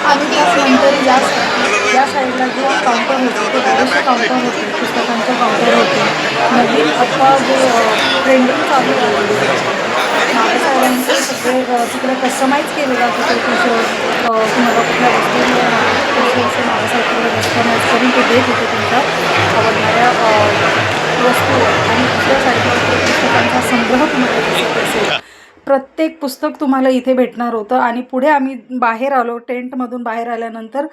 आणि त्याचनंतर या साईडला जो काउंटर होते ते बरेचसे काउंटर होते, पुस्तकांचे काउंटर होते. नवीन आता जे ट्रेंडिंग चालू आहे बाबासाहेबांचे सगळे तिकडे कस्टमाइज केले जात होते टी शर्ट, तुम्हाला कुठल्या वस्तू तसे बाबासाहेब तिकडे कस्टमाइज करून ते देत होते तुमच्या आवडणाऱ्या वस्तू. आणि दुसऱ्या साईडला इकडे पुस्तकांचा संग्रह तुम्हाला दिसत असेल. प्रत्येक पुस्तक तुम्हाला इथे भेटणार होतं. आणि पुढे आम्ही बाहेर आलो, टेंटमधून बाहेर आल्यानंतर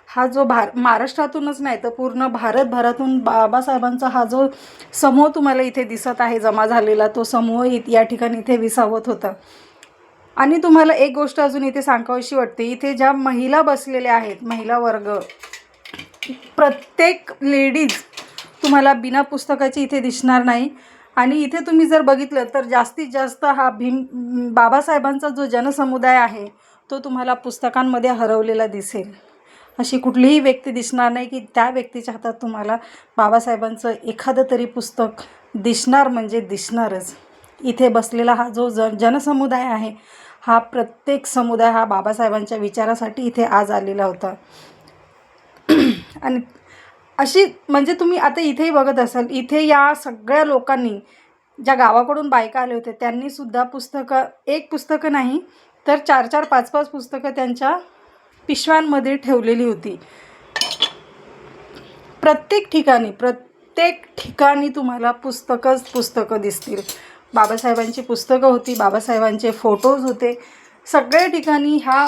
हा जो महाराष्ट्रातूनच नाही तर पूर्ण भारतभरातून बाबासाहेबांचा हा जो समूह तुम्हाला इथे दिसत आहे जमा झालेला, तो समूह या ठिकाणी इथे विसावत होता. आणि तुम्हाला एक गोष्ट अजून इथे सांगावीशी वाटते, इथे ज्या महिला बसलेल्या आहेत, महिला वर्ग, प्रत्येक लेडीज तुम्हाला बिना पुस्तकाची इथे दिसणार नाही. आणि इथे तुम्ही जर बघितलं तर जास्तीत जास्त हा बाबासाहेबांचा जो जनसमुदाय आहे तो तुम्हाला पुस्तकांमध्ये हरवलेला दिसेल. अशी कुठलीही व्यक्ती दिसणार नाही की त्या व्यक्तीच्या हातात तुम्हाला बाबासाहेबांचं एखादं तरी पुस्तक दिसणार म्हणजे दिसणारच. इथे बसलेला हा जो जनसमुदाय आहे, हा प्रत्येक समुदाय हा बाबासाहेबांच्या विचारासाठी इथे आज आलेला होता. आणि अशी म्हणजे तुम्ही आता इथेही बघत असाल, इथे या सगळ्या लोकांनी, ज्या गावाकडून बायका आले होते त्यांनीसुद्धा पुस्तकं, एक पुस्तकं नाही तर 4-4, 5-5 पुस्तकं त्यांच्या पिशव्यांमध्ये ठेवलेली होती. प्रत्येक ठिकाणी तुम्हाला पुस्तकं दिसतील. बाबासाहेबांची पुस्तकं होती, बाबासाहेबांचे फोटोज होते. सगळ्या ठिकाणी हा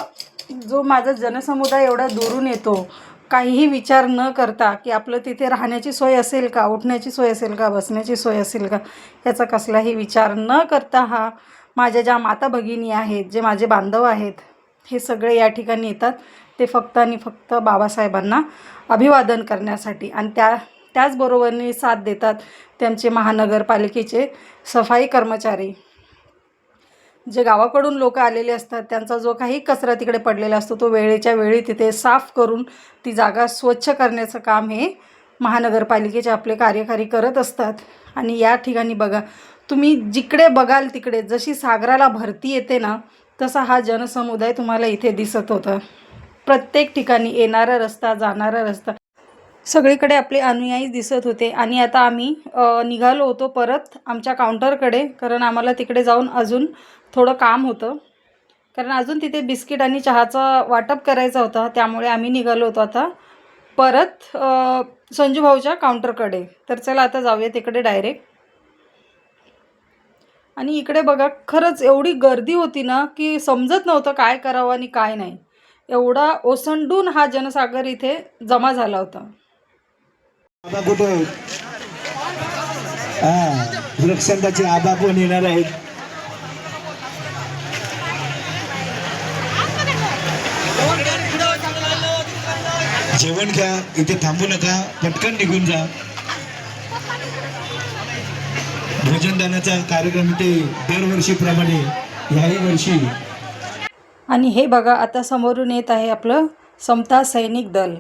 जो माझा जनसमुदाय एवढा दुरून येतो, काहीही विचार न करता की आपलं तिथे राहण्याची सोय असेल का, उठण्याची सोय असेल का, बसण्याची सोय असेल का, याचा कसलाही विचार न करता हा माझ्या ज्या माता भगिनी आहेत, जे माझे बांधव आहेत, हे सगळे या ठिकाणी येतात. ते फक्त आणि फक्त बाबासाहेबांना अभिवादन करण्यासाठी. आणि त्याचबरोबरने साथ देतात त्यांचे महानगरपालिकेचे सफाई कर्मचारी, जे गावाकडून लोक आलेले असतात. त्यांचा जो काही कचरा तिकडे पडलेला असतो तो वेळेच्या वेळी तिथे साफ करून ती जागा स्वच्छ करण्याचं काम हे महानगरपालिकेचे आपले कार्यकारी करत असतात. आणि या ठिकाणी बघा, तुम्ही जिकडे बघाल तिकडे जशी सागराला भरती येते ना, तसा हा जनसमुदाय तुम्हाला इथे दिसत होता. प्रत्येक ठिकाणी येणारा रस्ता, जाणारा रस्ता, सगळीकडे आपले अनुयायी दिसत होते. आणि आता आम्ही निघालो होतो परत आमच्या काउंटरकडे, कारण आम्हाला तिकडे जाऊन अजून थोडं काम होतं, कारण अजून तिथे बिस्किट आणि चहाचा वाटप करायचा होता. त्यामुळे आम्ही निघालो होतो आता परत संजू भाऊच्या काउंटरकडे. तर चला आता जाऊया तिकडे डायरेक्ट. आणि इकडे बघा, खरंच एवढी गर्दी होती ना की समजत नव्हतं काय करावं आणि काय नाही. एवढा ओसंडून हा जनसागर इथे जमा झाला होता. वृक्षांताचे आबा पण येणार आहेत. जेवण घ्या, इथे थांबू नका, पटकन निघून जा. भोजनदानाचा कार्यक्रम इथे दरवर्षीप्रमाणे याही वर्षी. आणि हे बघा, आता समोरून येत आहे आपलं समता सैनिक दल.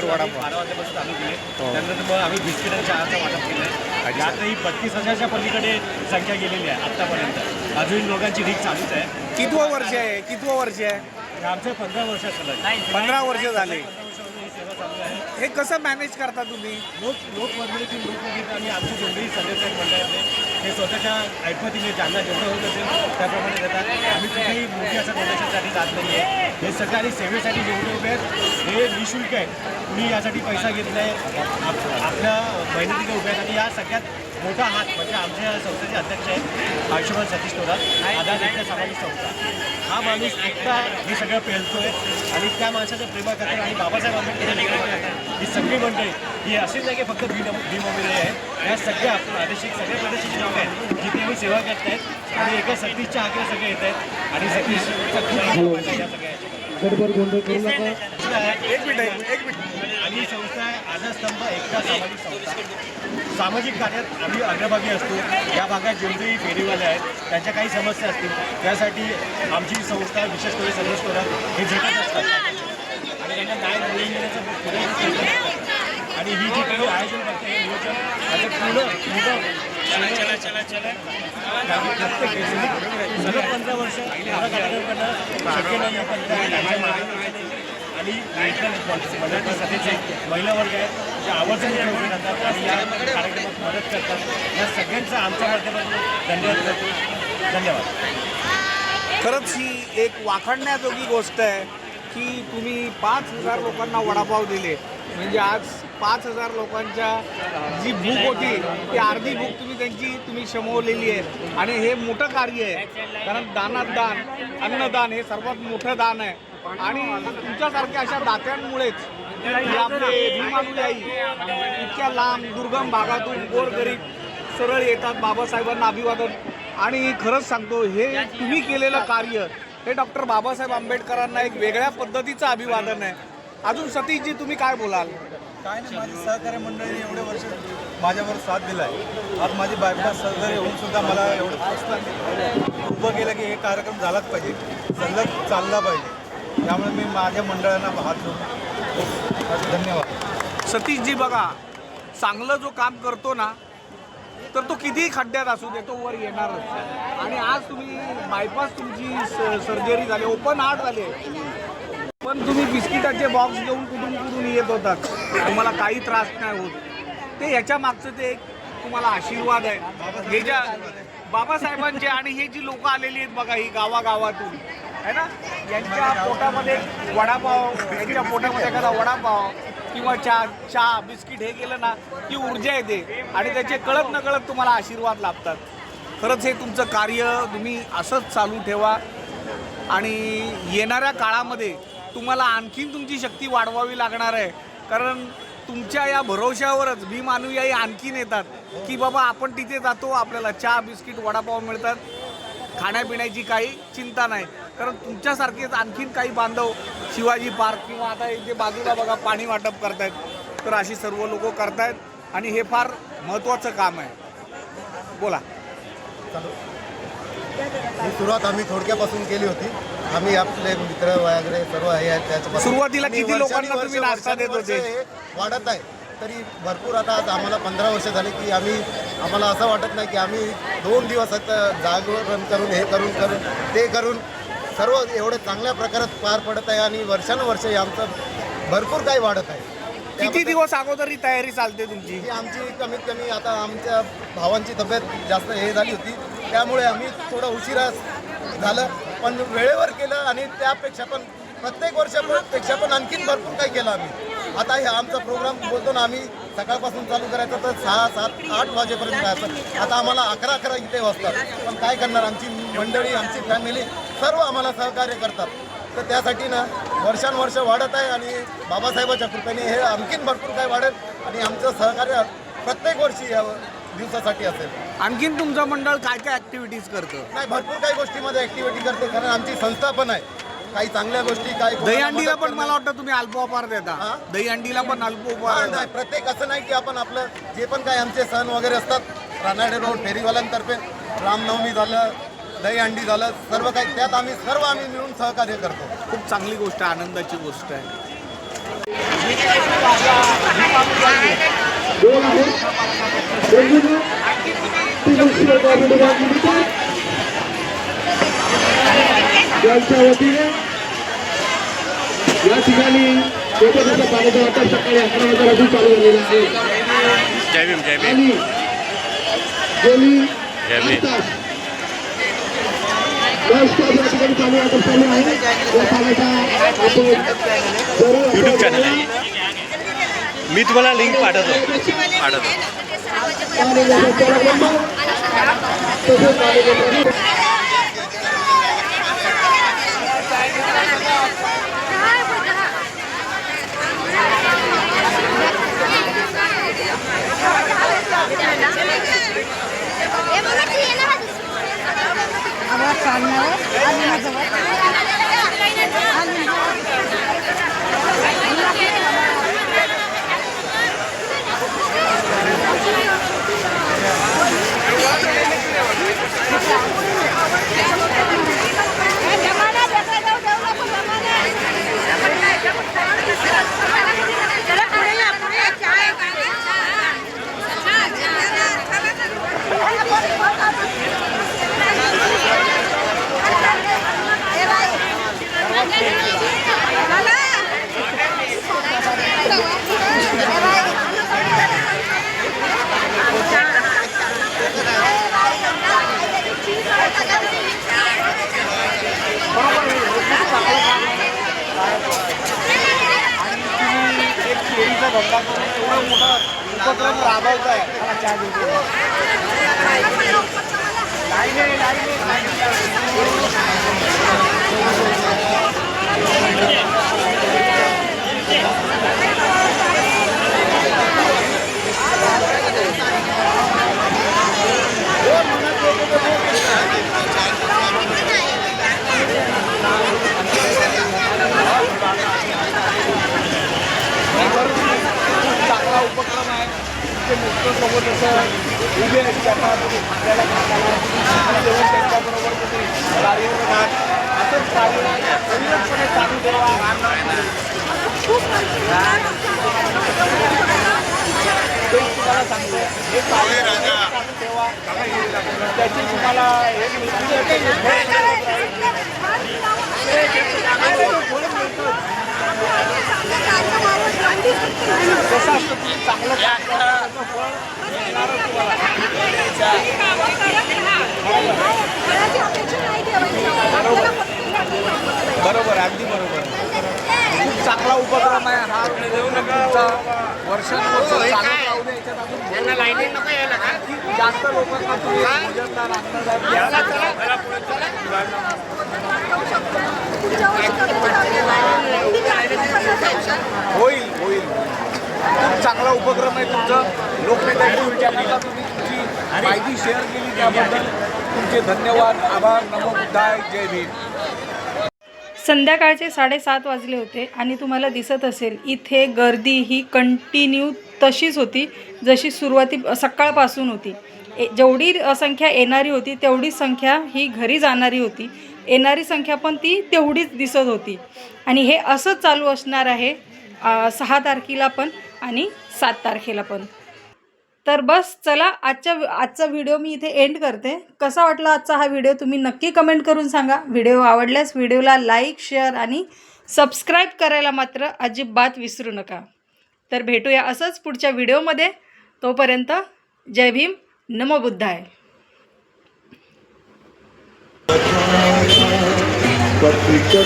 वडापाव. 12 वाजल्यापासून चालू केले. त्यानंतर मग आम्ही बिस्किट आणि चहाचं वाटप केलं आहे. यातही 32,000च्या पलीकडे संख्या गेलेली आहे आत्तापर्यंत. अजून लोकांची रीक चालूच आहे. कितवं वर्ष आहे? कितवं वर्ष आहे? आमचं 15 वर्ष सलग 15 वर्ष झाले. 15 वर्षापासून ही सेवा चालू आहे. हे कसं मॅनेज करता तुम्ही? लोकवर्गणीतील लोकगीत आणि आमचे जेवढेही सदस्य आहेत मंडळातले ते स्वतःच्या ऐपतीने ज्यांना जेवढं होत असेल त्याप्रमाणे देतात. आम्ही कुठेही मोठी असं डोनेशनसाठी जात नाही आहे. हे सगळं आणि सेवेसाठी जेवढे उभे आहेत हे निःशुल्क आहे. कुणी यासाठी पैसा घेत नाही. आपल्या मेहनतीने उभे आहेत आणि या सगळ्यात मोठा हात म्हणजे आमच्या संस्थेचे अध्यक्ष आहेत आयुष्यमान सतीश थोरात, आधार एकता सामाजिक संस्था. हा माणूस एकटा हे सगळं पेलतोय आणि त्या माणसाच्या प्रेमाखातर आणि बाबासाहेब आंबेडकर ही सगळी मंडळी ही अशीच नाही की फक्त भीमोबिरे आहे. या सगळ्या प्रादेशिक सगळ्या प्रादेशिक लोक आहेत जिथे आम्ही सेवा करत आहेत आणि एका सतीशच्या हाकेला सगळे येत आहेत आणि सतीशचा खूप या सगळ्या एक मिनिट. आणि ही संस्था आहे आधारस्तंभ एकता सामाजिक संस्था. सामाजिक कार्यात आम्ही अग्रभागी असतो. या भागात जेवढेही फेरीवाले आहेत त्यांच्या काही समस्या असतील त्यासाठी आमची संस्था विशेष करून सदस्य थोरात हे झटत असतात आणि त्यांना न्याय मिळवून देण्याचा प्रयत्न करतात. आणि ही जी काही आयोजन करते हे नियोजन त्याचं प्रत्येक सलग 15 वर्ष मला कार्यक्रम करणं शक्य नाही आहे. पण आणि मदतीचे महिला वर्ग आहेत जे आवर्जून उभे राहतात आणि या कार्यक्रमात मदत करतात. या सगळ्यांचा आमच्या माध्यमातून धन्यवाद करतो. धन्यवाद. खरंच ही एक वाखाणण्याजोगी गोष्ट आहे की तुम्ही 5,000 लोकांना वडापाव दिले. म्हणजे आज 5,000 लोकांच्या जी भूक होती ती अर्धी भूक तुम्ही शमवलेली आहे. आणि हे मोठं कार्य आहे कारण दानात दान, अन्नदान हे सर्वात मोठं दान आहे. आणि तुमच्यासारख्या अशा दात्यांमुळेच हे आपले भीमानुयायी इतक्या लांब दुर्गम भागातून गोरगरीब सरळ येतात बाबासाहेबांना अभिवादन. आणि खरंच सांगतो हे तुम्ही केलेलं कार्य हे डॉक्टर बाबासाहेब आंबेडकरांना एक वेगळ्या पद्धतीचं अभिवादन आहे. अजून सतीशजी तुम्ही काय बोलाल? काय नाही, माझी सहकार्य मंडळीने एवढे वर्ष माझ्यावर साथ दिला आहे. आज माझी बायपास सर्जरी होऊन सुद्धा मला एवढं प्रश्न उभं केलं की हे कार्यक्रम झालाच पाहिजे, सलग चालला पाहिजे. त्यामुळे मी माझ्या मंडळांना हात जोडून धन्यवाद. सतीशजी बघा, चांगलं जो काम करतो ना तर तो कितीही खड्ड्यात असू दे तो वर येणारच. आणि आज तुम्ही बायपास तुमची सर्जरी झाली, ओपन हार्ट झाले, पण तुम्ही बिस्किटाचे बॉक्स घेऊन कुठून येत होतात, तुम्हाला काही त्रास नाही होत. ते ह्याच्या मागचं ते एक तुम्हाला आशीर्वाद आहे हे ज्या बाबासाहेबांचे. आणि हे जी लोक आलेली आहेत बघा ही गावागावातून आहे ना, यांच्या पोटामध्ये वडापाव, यांच्या पोटामध्ये एखादा वडापाव किंवा चहा बिस्किट हे केलं ना की ऊर्जा येते आणि त्याचे कळत न कळत तुम्हाला आशीर्वाद लाभतात. खरंच हे तुमचं कार्य तुम्ही असंच चालू ठेवा आणि येणाऱ्या काळामध्ये तुम्हाला आणखीन तुमची शक्ती वाढवावी लागणार आहे. कारण तुमच्या या भरोश्यावरच भीम अनुयायी आणखीन येतात की बाबा आपण तिथे जातो, आपल्याला चहा बिस्किट वडापाव मिळतात, खाण्यापिण्याची काही चिंता नाही. कारण तुमच्यासारखेच आणखीन काही बांधव शिवाजी पार्क किंवा आता इथे बाजूला बघा पाणी वाटप करतायत, तर अशी सर्व लोक करतायत आणि हे फार महत्त्वाचं काम आहे. बोला. ही सुरुवात आम्ही थोडक्यापासून केली होती. आम्ही आपले मित्र वगैरे सर्व हे आहेत त्याच्यापासून सुरुवातीला किती लोकांना तुम्ही नाश्ता देत होते? हे वाढत आहे तरी भरपूर. आता आज आम्हाला 15 वर्ष झाले की आम्हाला असं वाटत नाही की आम्ही 2 दिवस जागरण करून हे करून ते करून सर्व एवढे चांगल्या प्रकारात पार पडत आहे आणि वर्षानुवर्ष आमचं भरपूर काही वाढत आहे. किती दिवस अगोदर ही तयारी चालते तुमची? ही आमची कमीत कमी आता आमच्या भावांची तब्येत जास्त हे झाली होती त्यामुळे आम्ही थोडं उशिरा झालं, पण वेळेवर केलं आणि त्यापेक्षा पण प्रत्येक वर्षापेक्षा पण आणखीन भरपूर काही केलं आम्ही. आता हे आमचा प्रोग्राम बोलतो ना आम्ही सकाळपासून चालू करायचं तर 6, 7, 8 वाजेपर्यंत जायचं. आता आम्हाला 11 इथे वाजतात, पण काय करणार, आमची मंडळी आमची फॅमिली सर्व आम्हाला सहकार्य करतात. तर त्यासाठी ना वर्षानुवर्ष वाढत आहे आणि बाबासाहेबाच्या कृपेने हे आणखीन भरपूर काय वाढेल आणि आमचं सहकार्य प्रत्येक वर्षी या दिवसासाठी असेल. आणखीन तुमचं मंडळ काय काय ॲक्टिव्हिटीज करतं? नाही, भरपूर काही गोष्टीमध्ये ॲक्टिव्हिटी करते कारण आमची संस्था पण आहे. काही चांगल्या गोष्टी काही दहीहंडीला पण मला वाटतं तुम्ही अल्पोपहार देता. दहीहंडीला पण अल्पोपहार नाही, प्रत्येक असं नाही की आपण आपलं जे पण काय आमचे सण वगैरे असतात रानाडे रोड फेरीवाल्यांतर्फे रामनवमी झालं, दहीहंडी झालं, सर्व काही त्यात आम्ही मिळून सहकार्य करतो. खूप चांगली गोष्ट आहे, आनंदाची गोष्ट आहे. त्यांच्या वतीने या ठिकाणी पाण्याचं वाटप सकाळी 11 वाजल्यापासून चालू झालेलं आहे. जय भीम जय भीम आणि गेली जय भीम 8 तास या ठिकाणी पाणी वाटप चालू आहे. या पाण्याचा आपण यूट्यूब चॅनल आहे. मी तुम्हाला लिंक पाठवतो. धंदा करून एवढा मोठा उपक्रम राबवताय. चांगला उपक्रम आहे. ते मित्रसोबत असं उभे आहेत त्यांना आपल्याला जेवण त्यांच्याबरोबर तुम्ही कार्यरत आहात. असंच कार्यरतपणे चालू ठेवा. ते तुम्हाला सांगतो हे चालू ठेवा. त्याची तुम्हाला कसं असतं तुम्ही चांगलं बरोबर अगदी बरोबर. खूप चांगला उपक्रम आहे हा. तुमचा वर्षानुवर्ष चालत राहू दे. याच्यात अजून जास्त लोकांना तुम्ही मोजदार होईल होईल. खूप चांगला उपक्रम आहे तुमचं. लोकनेत्यांची विचारण्याला तुम्ही तुमची माहिती शेअर केली त्याबद्दल तुमचे धन्यवाद, आभार. नमो बुद्धाय. जय भीम. संध्याकाळचे 7:30 वाजले होते आणि तुम्हाला दिसत असेल इथे गर्दी ही कंटिन्यू तशीच होती जशी सकाळपासून होती. जेवढी संख्या येणारी होती तेवढीच संख्या ही घरी जाणारी होती. येणारी संख्या पण ती तेवढीच दिसत होती आणि हे असंच चालू असणार आहे 6 तारखेला पण आणि 7 तारखेला पण. तर बस चला आजचा व्हिडिओ मी इथे एंड करते. कसा वाटला आजचा हा व्हिडिओ तुम्ही नक्की कमेंट करून सांगा. व्हिडिओ आवडल्यास व्हिडिओला लाईक, शेअर आणि सबस्क्राईब करायला मात्र अजिबात विसरू नका. तर भेटूया असंच पुढच्या व्हिडिओमध्ये. तोपर्यंत जय भीम, नमो बुद्धाय. पत्रिका